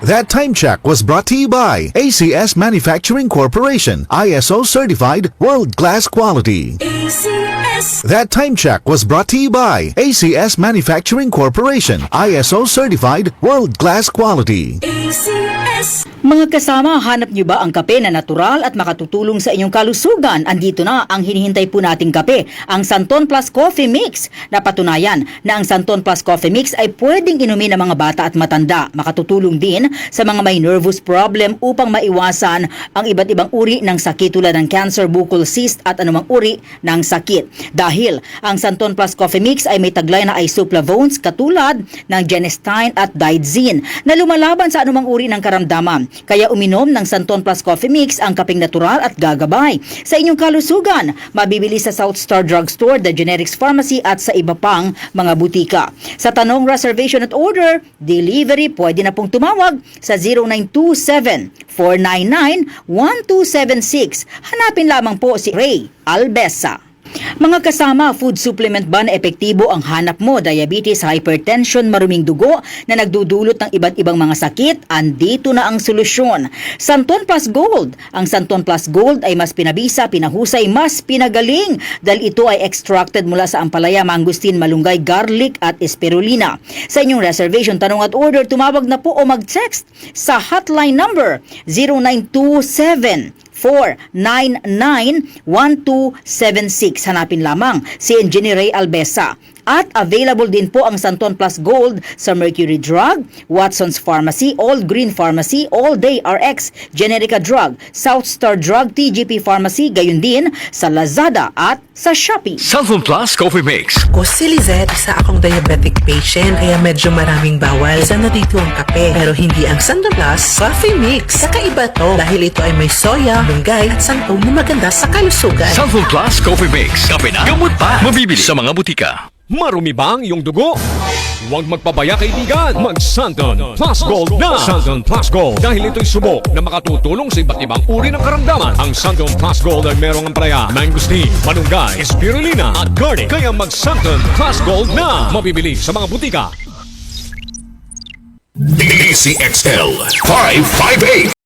That time check was brought to you by ACS Manufacturing Corporation, ISO certified world-class quality. ACS. That time check was brought to you by ACS Manufacturing Corporation, ISO certified world-class quality. ACS. Mga kasama, hanap niyo ba ang kape na natural at makatutulong sa inyong kalusugan? Andito na ang hinihintay po nating kape, ang Santon Plus Coffee Mix. Napatunayan na ang Santon Plus Coffee Mix ay pwedeng inumin ng mga bata at matanda. Makatutulong din sa mga may nervous problem upang maiwasan ang iba't ibang uri ng sakit tulad ng cancer, buccal cyst at anumang uri ng sakit. Dahil ang Santon Plus Coffee Mix ay may taglay na isoflavones katulad ng genistein at didzin na lumalaban sa anumang uri ng karamdaman. Kaya uminom ng Santon Plus Coffee Mix ang kapeng natural at gagabay sa inyong kalusugan. Mabibili sa South Star Drugstore, The Generics Pharmacy at sa iba pang mga butika. Sa tanong reservation at order, delivery, pwede na pong tumawag sa 0927-499-1276. Hanapin lamang po si Ray Albesa. Mga kasama, food supplement ba na epektibo ang hanap mo? Diabetes, hypertension, maruming dugo na nagdudulot ng iba't ibang mga sakit? Andito na ang solusyon. Santon Plus Gold. Ang Santon Plus Gold ay mas pinabisa, pinahusay, mas pinagaling dahil ito ay extracted mula sa ampalaya, mangustin, malunggay, garlic at spirulina. Sa inyong reservation, tanong at order, tumawag na po o mag-text sa hotline number 0927 499-1276. Hanapin lamang si Engineer Ray Albesa. At available din po ang Santon Plus Gold sa Mercury Drug, Watson's Pharmacy, All Green Pharmacy, All Day RX, Generica Drug, South Star Drug, TGP Pharmacy, gayon din sa Lazada at sa Shopee. Santon Plus Coffee Mix. Ako si Lizette, isa akong diabetic patient kaya medyo maraming bawal. Sana dito ang kape, pero hindi ang Santon Plus Coffee Mix. Kakaiba to dahil ito ay may soya, lunggay at santol na maganda sa kalusugan. Santon Plus Coffee Mix. Kape na, gamot pa. Mabibili sa mga butika. Marumi ba ang iyong dugo? Huwag magpabaya kaibigan. Mag-Santon Plus Gold na! Santon Plus Gold. Dahil ito'y subok na makatutulong sa iba't ibang uri ng karamdaman. Ang Santon Plus Gold ay merong ampalaya, mangosteen, malunggay, spirulina at garlic. Kaya mag-Santon Plus Gold na! Mabibili sa mga butika. DCXL 558